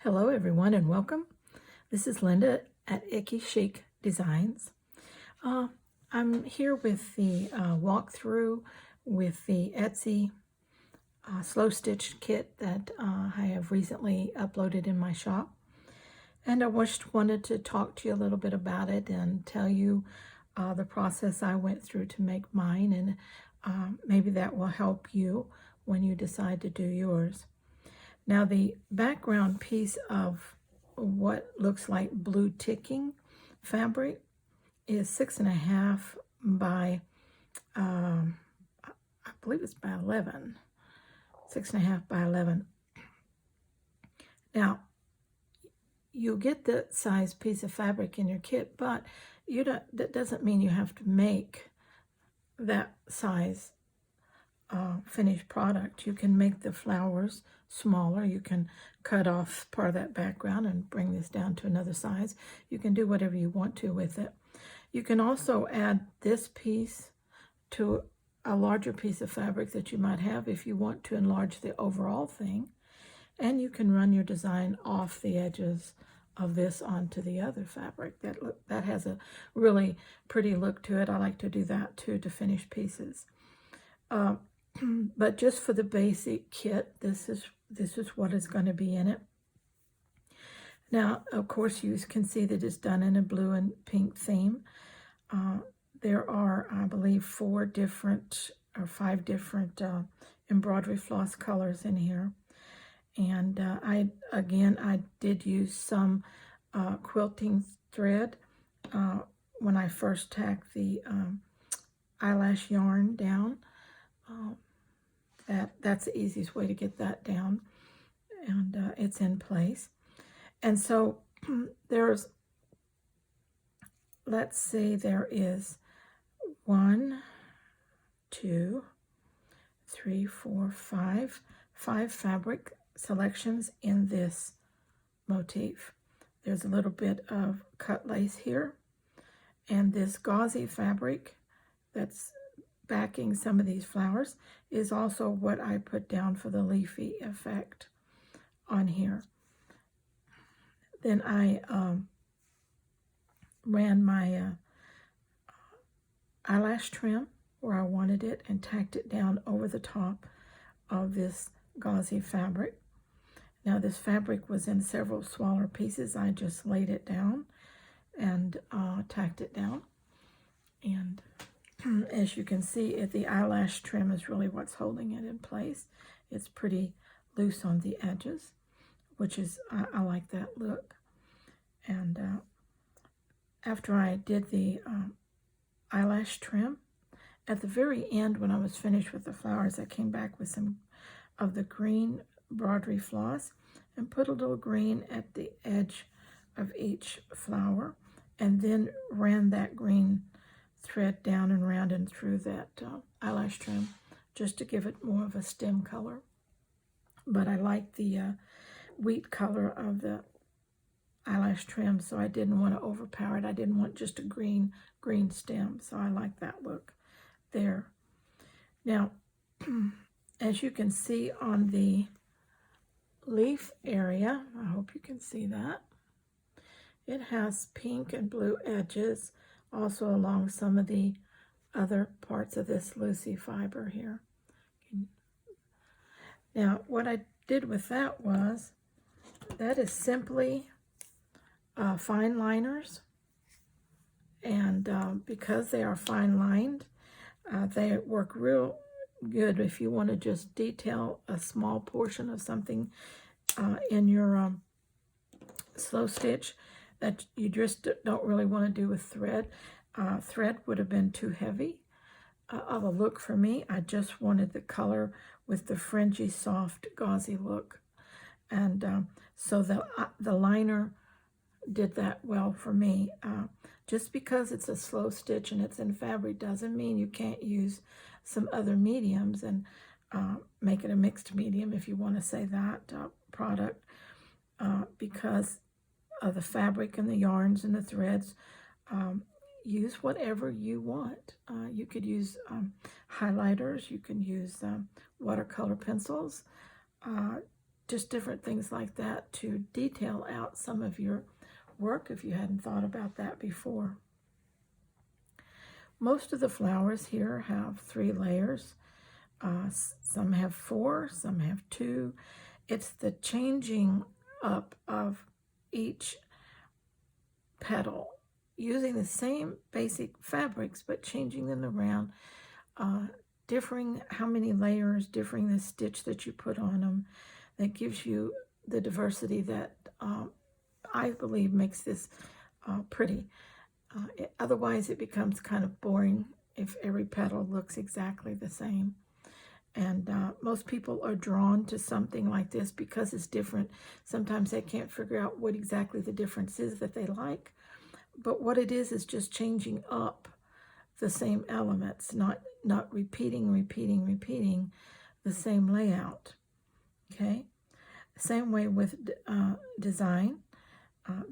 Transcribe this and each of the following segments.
Hello everyone and welcome. This is Linda at Icky Chic Designs. Uh, I'm here with the walkthrough with the Etsy slow stitch kit that I have recently uploaded in my shop. And I wanted to talk to you a little bit about it and tell you the process I went through to make mine, and maybe that will help you when you decide to do yours. Now the background piece of what looks like blue ticking fabric is 6.5 by, I believe it's by 11, 6.5 by 11. Now you'll get the size piece of fabric in your kit, but that doesn't mean you have to make that size finished product. You can make the flowers smaller. You can cut off part of that background and bring this down to another size. You can do whatever you want to with it. You can also add this piece to a larger piece of fabric that you might have if you want to enlarge the overall thing. And you can run your design off the edges of this onto the other fabric. That has a really pretty look to it. I like to do that too to finish pieces. But just for the basic kit, this is what is going to be in it. Now, of course, you can see that it's done in a blue and pink theme. There are, I believe, 5 different embroidery floss colors in here. And I did use some quilting thread when I first tacked the eyelash yarn down. That's the easiest way to get that down, and it's in place. And so there's, let's see, there is 1, 2, 3, 4, 5 fabric selections in this motif. There's a little bit of cut lace here, and this gauzy fabric that's backing some of these flowers is also what I put down for the leafy effect on here. Then I ran my eyelash trim where I wanted it and tacked it down over the top of this gauzy fabric. Now this fabric was in several smaller pieces. I just laid it down and tacked it down. And as you can see, the eyelash trim is really what's holding it in place. It's pretty loose on the edges, which is, I like that look. And after I did the eyelash trim, at the very end when I was finished with the flowers, I came back with some of the green embroidery floss and put a little green at the edge of each flower, and then ran that green thread down and round and through that eyelash trim just to give it more of a stem color. But I like the wheat color of the eyelash trim, so I didn't want to overpower it. I didn't want just a green stem, so I like that look there. Now, as you can see on the leaf area, I hope you can see that, it has pink and blue edges also along some of the other parts of this Lucy fiber here. Now, what I did with that was, that is simply fine liners, and because they are fine lined, they work real good if you want to just detail a small portion of something in your slow stitch that you just don't really want to do with thread. Thread would have been too heavy of a look for me. I just wanted the color with the fringy, soft, gauzy look. And so the liner did that well for me. Just because it's a slow stitch and it's in fabric doesn't mean you can't use some other mediums and make it a mixed medium, if you want to say that, product, because of the fabric and the yarns and the threads. Use whatever you want. You could use highlighters, you can use watercolor pencils, just different things like that to detail out some of your work if you hadn't thought about that before. Most of the flowers here have 3 layers. Some have 4, some have 2. It's the changing up of each petal using the same basic fabrics but changing them around, differing how many layers, differing the stitch that you put on them. That gives you the diversity that I believe makes this pretty. Otherwise it becomes kind of boring if every petal looks exactly the same. And most people are drawn to something like this because it's different. Sometimes they can't figure out what exactly the difference is that they like. But what it is just changing up the same elements, not repeating the same layout. Okay? Same way with design.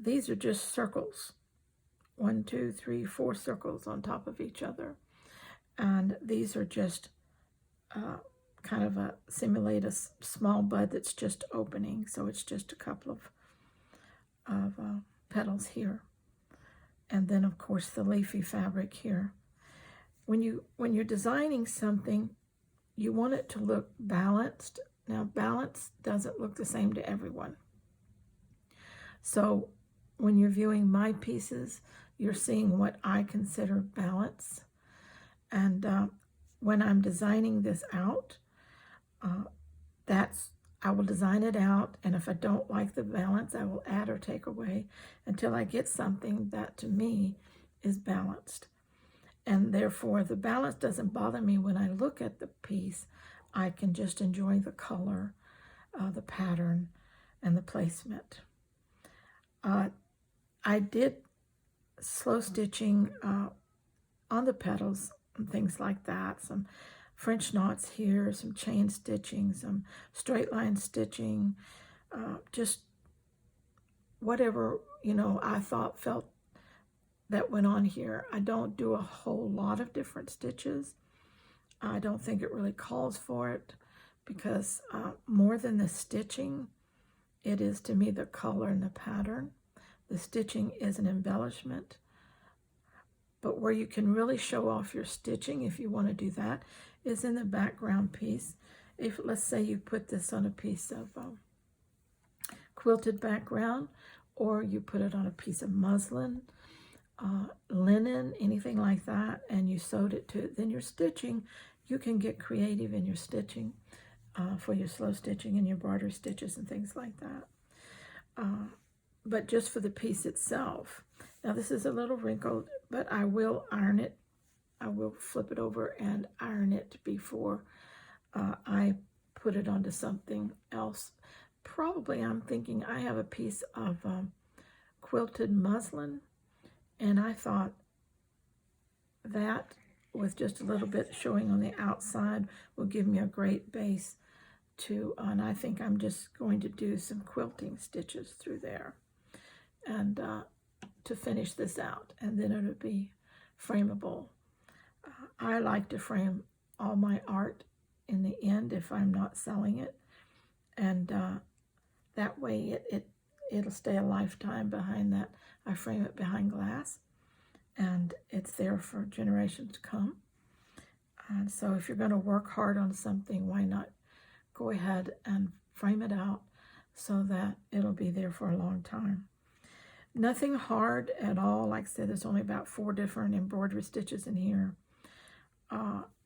These are just circles. 1, 2, 3, 4 circles on top of each other. And these are just kind of simulate a small bud that's just opening. So it's just a couple of petals here. And then, of course, the leafy fabric here. When you're designing something, you want it to look balanced. Now, balance doesn't look the same to everyone. So when you're viewing my pieces, you're seeing what I consider balance. And when I'm designing this out, I will design it out, and if I don't like the balance, I will add or take away until I get something that to me is balanced. And therefore, the balance doesn't bother me when I look at the piece. I can just enjoy the color, the pattern, and the placement. I did slow stitching on the petals and things like that. Some French knots here, some chain stitching, some straight line stitching, just whatever, I felt that went on here. I don't do a whole lot of different stitches. I don't think it really calls for it because more than the stitching, it is to me the color and the pattern. The stitching is an embellishment. But where you can really show off your stitching, if you want to do that, is in the background piece. If, let's say, you put this on a piece of quilted background, or you put it on a piece of muslin, linen, anything like that, and you sewed it to it, then your stitching, you can get creative in your stitching for your slow stitching and your broader stitches and things like that. But just for the piece itself. Now this is a little wrinkled, but I will iron it. I will flip it over and iron it before I put it onto something else. Probably I'm thinking I have a piece of quilted muslin, and I thought that with just a little bit showing on the outside will give me a great base to, and I think I'm just going to do some quilting stitches through there and to finish this out, and then it'll be frameable. I like to frame all my art in the end if I'm not selling it, and that way it'll stay a lifetime behind that. I frame it behind glass, and it's there for generations to come. And so if you're going to work hard on something, why not go ahead and frame it out so that it'll be there for a long time. Nothing hard at all. Like I said, there's only about 4 different embroidery stitches in here.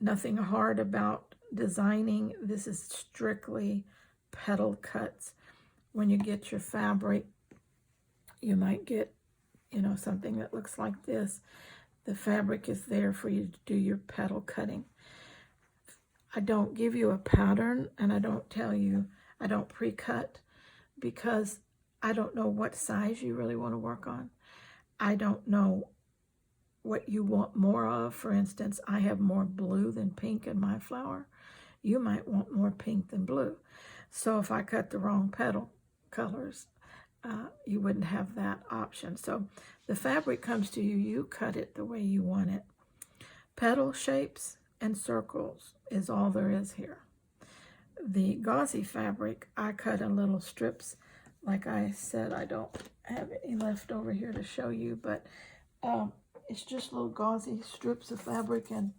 Nothing hard about designing. This is strictly petal cuts. When you get your fabric, you might get, something that looks like this. The fabric is there for you to do your petal cutting. I don't give you a pattern, and I don't pre-cut, because I don't know what size you really want to work on. I don't know what you want more of. For instance, I have more blue than pink in my flower. You might want more pink than blue. So if I cut the wrong petal colors, you wouldn't have that option. So the fabric comes to you, you cut it the way you want it. Petal shapes and circles is all there is here. the gauzy fabric, I cut in little strips. Like I said, I don't have any left over here to show you, but it's just little gauzy strips of fabric, and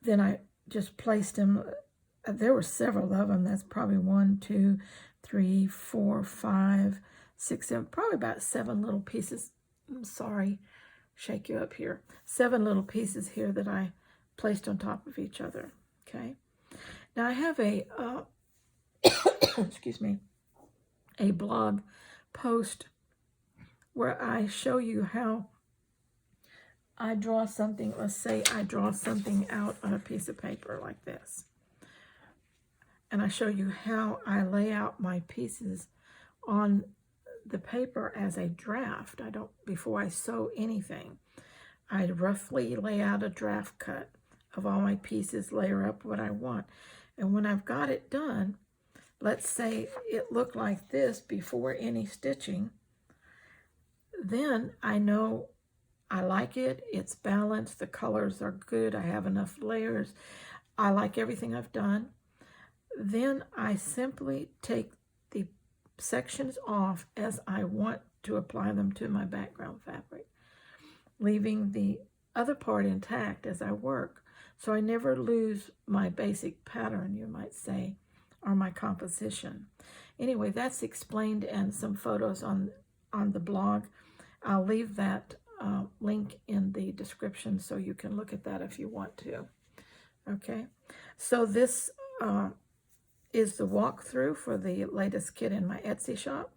then I just placed them. There were several of them. That's probably 1, 2, 3, 4, 5, 6, 7, probably about 7 little pieces. I'm sorry, shake you up here. 7 little pieces here that I placed on top of each other. Okay. Now I have a, excuse me, a blog post where I show you how I draw something. Let's say I draw something out on a piece of paper like this. And I show you how I lay out my pieces on the paper as a draft. I don't, before I sew anything, I roughly lay out a draft cut of all my pieces, layer up what I want. And when I've got it done, let's say it looked like this before any stitching, then I know I like it, it's balanced, the colors are good, I have enough layers, I like everything I've done. Then I simply take the sections off as I want to apply them to my background fabric, leaving the other part intact as I work. So I never lose my basic pattern, you might say, or my composition. Anyway, that's explained in some photos on the blog. I'll leave that link in the description so you can look at that if you want to. Okay, so this is the walkthrough for the latest kit in my Etsy shop.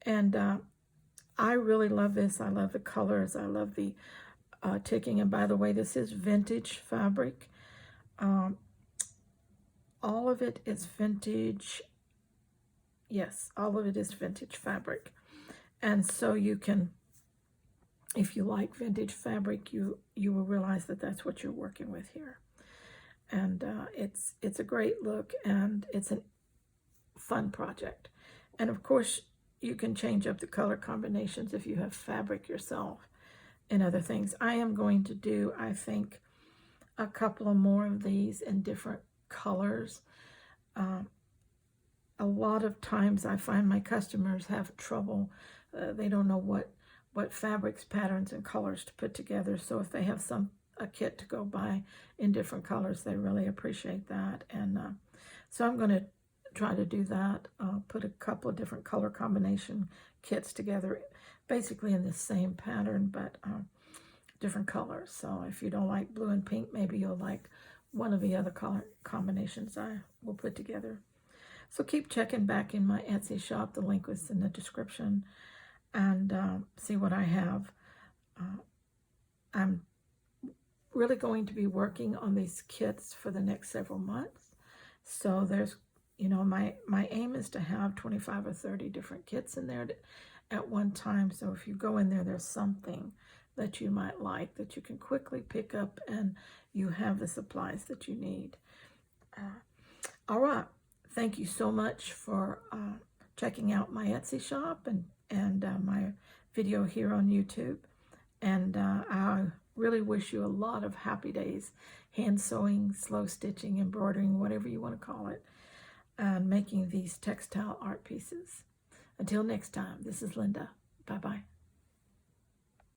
And I really love this. I love the colors. I love the ticking. And by the way, this is vintage fabric. All of it is vintage. Yes, all of it is vintage fabric. And so you can, if you like vintage fabric, you will realize that that's what you're working with here. And it's a great look, and it's a fun project. And of course, you can change up the color combinations if you have fabric yourself and other things. I am going to do, I think, a couple of more of these in different colors. A lot of times I find my customers have trouble. They don't know what fabrics, patterns, and colors to put together. So if they have a kit to go buy in different colors, they really appreciate that. And so I'm going to try to do that, put a couple of different color combination kits together, basically in the same pattern, but different colors. So if you don't like blue and pink, maybe you'll like one of the other color combinations I will put together. So keep checking back in my Etsy shop. The link was in the description, and see what I have. I'm really going to be working on these kits for the next several months. So there's, you know, my aim is to have 25 or 30 different kits in there at one time. So if you go in there, there's something that you might like that you can quickly pick up, and you have the supplies that you need. All right. Thank you so much for checking out my Etsy shop and my video here on YouTube. And I really wish you a lot of happy days, hand sewing, slow stitching, embroidering, whatever you want to call it, and making these textile art pieces. Until next time, this is Linda. Bye-bye.